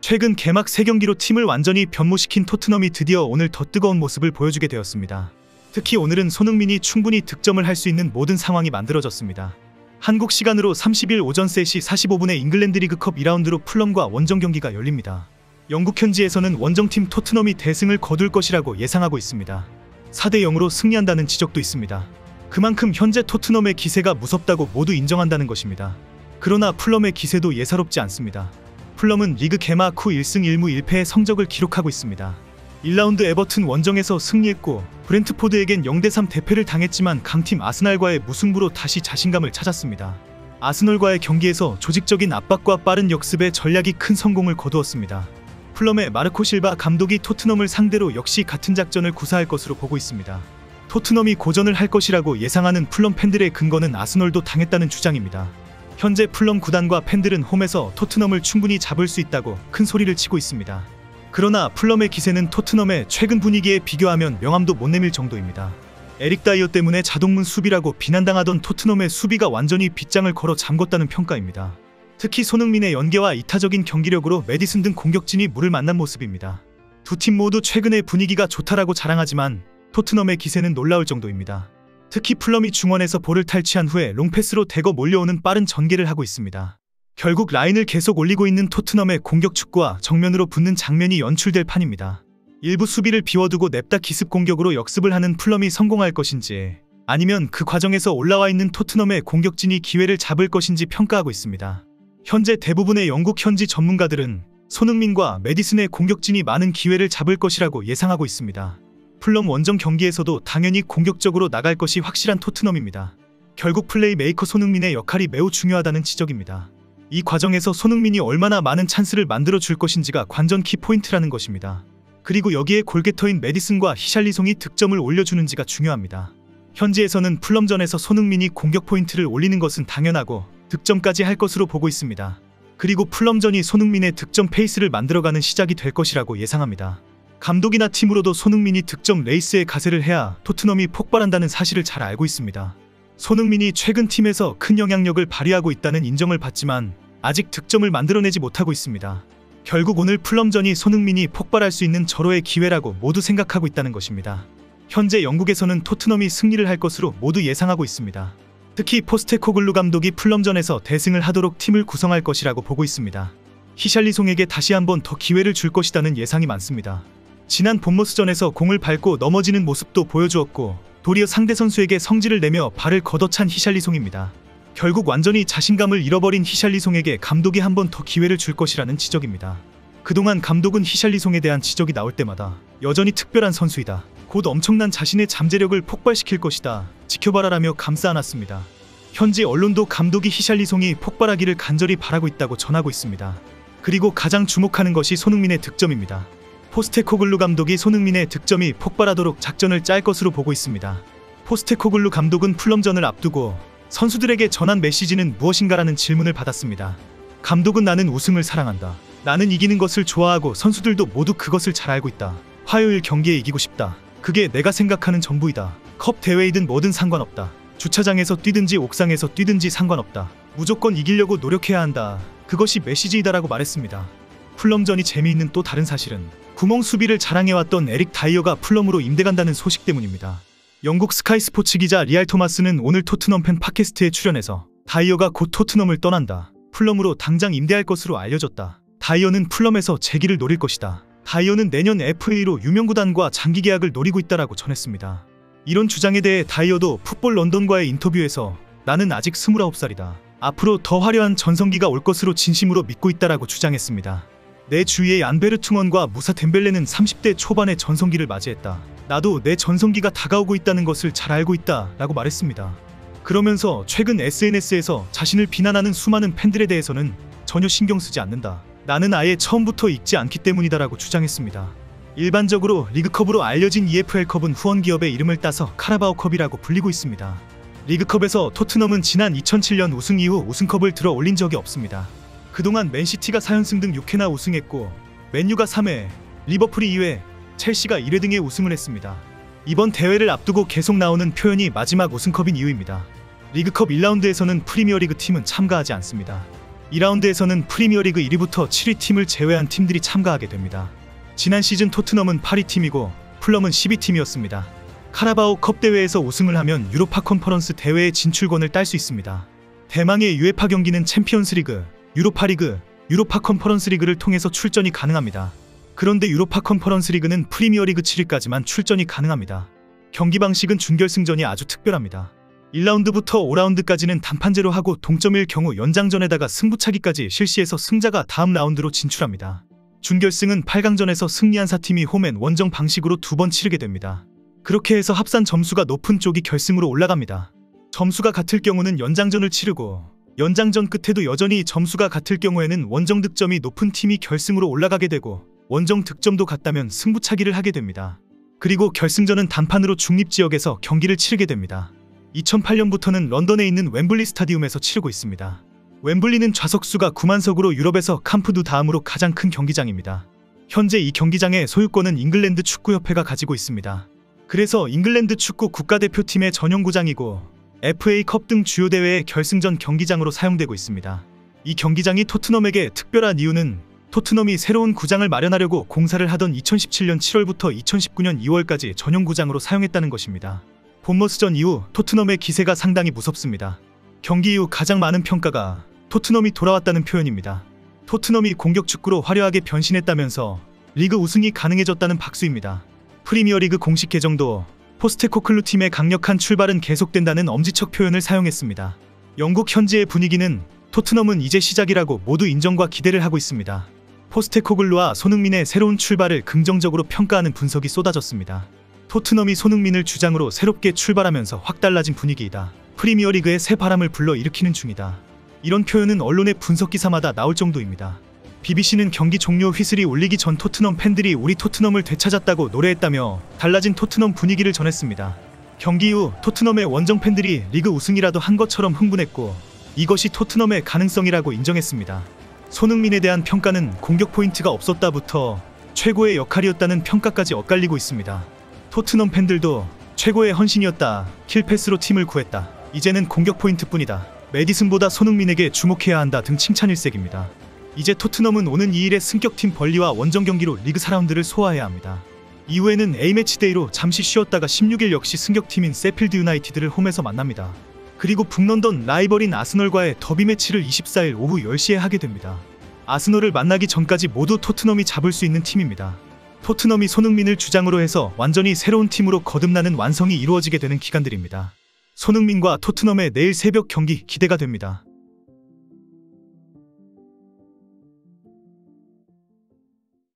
최근 개막 3경기로 팀을 완전히 변모시킨 토트넘이 드디어 오늘 더 뜨거운 모습을 보여주게 되었습니다. 특히 오늘은 손흥민이 충분히 득점을 할 수 있는 모든 상황이 만들어졌습니다. 한국 시간으로 30일 오전 3시 45분에 잉글랜드 리그컵 2라운드로 풀럼과 원정 경기가 열립니다. 영국 현지에서는 원정팀 토트넘이 대승을 거둘 것이라고 예상하고 있습니다. 4대 0으로 승리한다는 지적도 있습니다. 그만큼 현재 토트넘의 기세가 무섭다고 모두 인정한다는 것입니다. 그러나 풀럼의 기세도 예사롭지 않습니다. 풀럼은 리그 개막 후 1승 1무 1패의 성적을 기록하고 있습니다. 1라운드 에버튼 원정에서 승리했고 브렌트포드에겐 0대3 대패를 당했지만 강팀 아스날과의 무승부로 다시 자신감을 찾았습니다. 아스널과의 경기에서 조직적인 압박과 빠른 역습의 전략이 큰 성공을 거두었습니다. 풀럼의 마르코 실바 감독이 토트넘을 상대로 역시 같은 작전을 구사할 것으로 보고 있습니다. 토트넘이 고전을 할 것이라고 예상하는 풀럼 팬들의 근거는 아스널도 당했다는 주장입니다. 현재 풀럼 구단과 팬들은 홈에서 토트넘을 충분히 잡을 수 있다고 큰 소리를 치고 있습니다. 그러나 풀럼의 기세는 토트넘의 최근 분위기에 비교하면 명함도 못 내밀 정도입니다. 에릭 다이어 때문에 자동문 수비라고 비난당하던 토트넘의 수비가 완전히 빗장을 걸어 잠궜다는 평가입니다. 특히 손흥민의 연계와 이타적인 경기력으로 메디슨 등 공격진이 물을 만난 모습입니다. 두 팀 모두 최근의 분위기가 좋다라고 자랑하지만 토트넘의 기세는 놀라울 정도입니다. 특히 풀럼이 중원에서 볼을 탈취한 후에 롱패스로 대거 몰려오는 빠른 전개를 하고 있습니다. 결국 라인을 계속 올리고 있는 토트넘의 공격 축구와 정면으로 붙는 장면이 연출될 판입니다. 일부 수비를 비워두고 냅다 기습 공격으로 역습을 하는 풀럼이 성공할 것인지 아니면 그 과정에서 올라와 있는 토트넘의 공격진이 기회를 잡을 것인지 평가하고 있습니다. 현재 대부분의 영국 현지 전문가들은 손흥민과 메디슨의 공격진이 많은 기회를 잡을 것이라고 예상하고 있습니다. 풀럼 원정 경기에서도 당연히 공격적으로 나갈 것이 확실한 토트넘입니다. 결국 플레이메이커 손흥민의 역할이 매우 중요하다는 지적입니다. 이 과정에서 손흥민이 얼마나 많은 찬스를 만들어 줄 것인지가 관전 키포인트라는 것입니다. 그리고 여기에 골게터인 메디슨과 히샬리송이 득점을 올려주는지가 중요합니다. 현지에서는 풀럼전에서 손흥민이 공격 포인트를 올리는 것은 당연하고 득점까지 할 것으로 보고 있습니다. 그리고 풀럼전이 손흥민의 득점 페이스를 만들어가는 시작이 될 것이라고 예상합니다. 감독이나 팀으로도 손흥민이 득점 레이스에 가세를 해야 토트넘이 폭발한다는 사실을 잘 알고 있습니다. 손흥민이 최근 팀에서 큰 영향력을 발휘하고 있다는 인정을 받지만 아직 득점을 만들어내지 못하고 있습니다. 결국 오늘 풀럼전이 손흥민이 폭발할 수 있는 절호의 기회라고 모두 생각하고 있다는 것입니다. 현재 영국에서는 토트넘이 승리를 할 것으로 모두 예상하고 있습니다. 특히 포스테코글루 감독이 풀럼전에서 대승을 하도록 팀을 구성할 것이라고 보고 있습니다. 히샬리송에게 다시 한번 더 기회를 줄 것이라는 예상이 많습니다. 지난 본머스전에서 공을 밟고 넘어지는 모습도 보여주었고 도리어 상대 선수에게 성질을 내며 발을 걷어찬 히샬리송입니다. 결국 완전히 자신감을 잃어버린 히샬리송에게 감독이 한 번 더 기회를 줄 것이라는 지적입니다. 그동안 감독은 히샬리송에 대한 지적이 나올 때마다 여전히 특별한 선수이다, 곧 엄청난 자신의 잠재력을 폭발시킬 것이다, 지켜봐라라며 감싸 안았습니다. 현지 언론도 감독이 히샬리송이 폭발하기를 간절히 바라고 있다고 전하고 있습니다. 그리고 가장 주목하는 것이 손흥민의 득점입니다. 포스테코글루 감독이 손흥민의 득점이 폭발하도록 작전을 짤 것으로 보고 있습니다. 포스테코글루 감독은 풀럼전을 앞두고 선수들에게 전한 메시지는 무엇인가라는 질문을 받았습니다. 감독은 나는 우승을 사랑한다. 나는 이기는 것을 좋아하고 선수들도 모두 그것을 잘 알고 있다. 화요일 경기에 이기고 싶다. 그게 내가 생각하는 전부이다. 컵 대회이든 뭐든 상관없다. 주차장에서 뛰든지 옥상에서 뛰든지 상관없다. 무조건 이기려고 노력해야 한다. 그것이 메시지이다라고 말했습니다. 풀럼전이 재미있는 또 다른 사실은 구멍 수비를 자랑해왔던 에릭 다이어가 풀럼으로 임대간다는 소식 때문입니다. 영국 스카이 스포츠 기자 리알 토마스는 오늘 토트넘 팬 팟캐스트에 출연해서 다이어가 곧 토트넘을 떠난다, 풀럼으로 당장 임대할 것으로 알려졌다. 다이어는 풀럼에서 재기를 노릴 것이다. 다이어는 내년 FA로 유명구단과 장기 계약을 노리고 있다라고 전했습니다. 이런 주장에 대해 다이어도 풋볼 런던과의 인터뷰에서 나는 아직 29살이다. 앞으로 더 화려한 전성기가 올 것으로 진심으로 믿고 있다라고 주장했습니다. 내 주위의 안베르퉁원과 무사 덴벨레는 30대 초반의 전성기를 맞이했다. 나도 내 전성기가 다가오고 있다는 것을 잘 알고 있다 라고 말했습니다. 그러면서 최근 SNS에서 자신을 비난하는 수많은 팬들에 대해서는 전혀 신경 쓰지 않는다. 나는 아예 처음부터 읽지 않기 때문이다 라고 주장했습니다. 일반적으로 리그컵으로 알려진 EFL컵은 후원기업의 이름을 따서 카라바오컵이라고 불리고 있습니다. 리그컵에서 토트넘은 지난 2007년 우승 이후 우승컵을 들어 올린 적이 없습니다. 그동안 맨시티가 4연승 등 6회나 우승했고 맨유가 3회, 리버풀이 2회, 첼시가 1회 등의 우승을 했습니다. 이번 대회를 앞두고 계속 나오는 표현이 마지막 우승컵인 이유입니다. 리그컵 1라운드에서는 프리미어리그 팀은 참가하지 않습니다. 그리고 가장 주목하는 것이 손흥민의 득점입니다. 현지 언론도 감독이 풀럼전에서 대승을 하도록 팀을 구성할 것이라고 예상하고 있습니다. 2라운드에서는 프리미어리그 1위부터 7위 팀을 제외한 팀들이 참가하게 됩니다. 지난 시즌 토트넘은 8위 팀이고 풀럼은 10위 팀이었습니다. 카라바오 컵 대회에서 우승을 하면 유로파 컨퍼런스 대회의 진출권을 딸 수 있습니다. 대망의 UEFA 경기는 챔피언스리그, 유로파리그, 유로파 컨퍼런스 리그를 통해서 출전이 가능합니다. 그런데 유로파 컨퍼런스 리그는 프리미어리그 7위까지만 출전이 가능합니다. 경기 방식은 준결승전이 아주 특별합니다. 1라운드부터 5라운드까지는 단판제로 하고 동점일 경우 연장전에다가 승부차기까지 실시해서 승자가 다음 라운드로 진출합니다. 준결승은 8강전에서 승리한 4팀이 홈앤 원정 방식으로 2번 치르게 됩니다. 그렇게 해서 합산 점수가 높은 쪽이 결승으로 올라갑니다. 점수가 같을 경우는 연장전을 치르고 연장전 끝에도 여전히 점수가 같을 경우에는 원정 득점이 높은 팀이 결승으로 올라가게 되고 원정 득점도 같다면 승부차기를 하게 됩니다. 그리고 결승전은 단판으로 중립지역에서 경기를 치르게 됩니다. 2008년부터는 런던에 있는 웸블리 스타디움에서 치르고 있습니다. 웸블리는 좌석수가 9만석으로 유럽에서 캄프두 다음으로 가장 큰 경기장입니다. 현재 이 경기장의 소유권은 잉글랜드 축구협회가 가지고 있습니다. 그래서 잉글랜드 축구 국가대표팀의 전용구장이고 FA컵 등 주요 대회의 결승전 경기장으로 사용되고 있습니다. 이 경기장이 토트넘에게 특별한 이유는 토트넘이 새로운 구장을 마련하려고 공사를 하던 2017년 7월부터 2019년 2월까지 전용구장으로 사용했다는 것입니다. 본머스전 이후 토트넘의 기세가 상당히 무섭습니다. 경기 이후 가장 많은 평가가 토트넘이 돌아왔다는 표현입니다. 토트넘이 공격 축구로 화려하게 변신했다면서 리그 우승이 가능해졌다는 박수입니다. 프리미어리그 공식 계정도 포스테코글루 팀의 강력한 출발은 계속된다는 엄지척 표현을 사용했습니다. 영국 현지의 분위기는 토트넘은 이제 시작이라고 모두 인정과 기대를 하고 있습니다. 포스테코글루와 손흥민의 새로운 출발을 긍정적으로 평가하는 분석이 쏟아졌습니다. 토트넘이 손흥민을 주장으로 새롭게 출발하면서 확 달라진 분위기이다. 프리미어리그에 새 바람을 불러일으키는 중이다. 이런 표현은 언론의 분석 기사마다 나올 정도입니다. BBC는 경기 종료 휘슬이 울리기 전 토트넘 팬들이 우리 토트넘을 되찾았다고 노래했다며 달라진 토트넘 분위기를 전했습니다. 경기 후 토트넘의 원정 팬들이 리그 우승이라도 한 것처럼 흥분했고 이것이 토트넘의 가능성이라고 인정했습니다. 손흥민에 대한 평가는 공격 포인트가 없었다부터 최고의 역할이었다는 평가까지 엇갈리고 있습니다. 토트넘 팬들도 최고의 헌신이었다. 킬패스로 팀을 구했다. 이제는 공격 포인트뿐이다. 메디슨보다 손흥민에게 주목해야 한다 등 칭찬일색입니다. 이제 토트넘은 오는 2일에 승격팀 벌리와 원정 경기로 리그 4라운드를 소화해야 합니다. 이후에는 A매치데이로 잠시 쉬었다가 16일 역시 승격팀인 세필드 유나이티드를 홈에서 만납니다. 그리고 북런던 라이벌인 아스널과의 더비 매치를 24일 오후 10시에 하게 됩니다. 아스널을 만나기 전까지 모두 토트넘이 잡을 수 있는 팀입니다. 토트넘이 손흥민을 주장으로 해서 완전히 새로운 팀으로 거듭나는 완성이 이루어지게 되는 기간들입니다. 손흥민과 토트넘의 내일 새벽 경기 기대가 됩니다.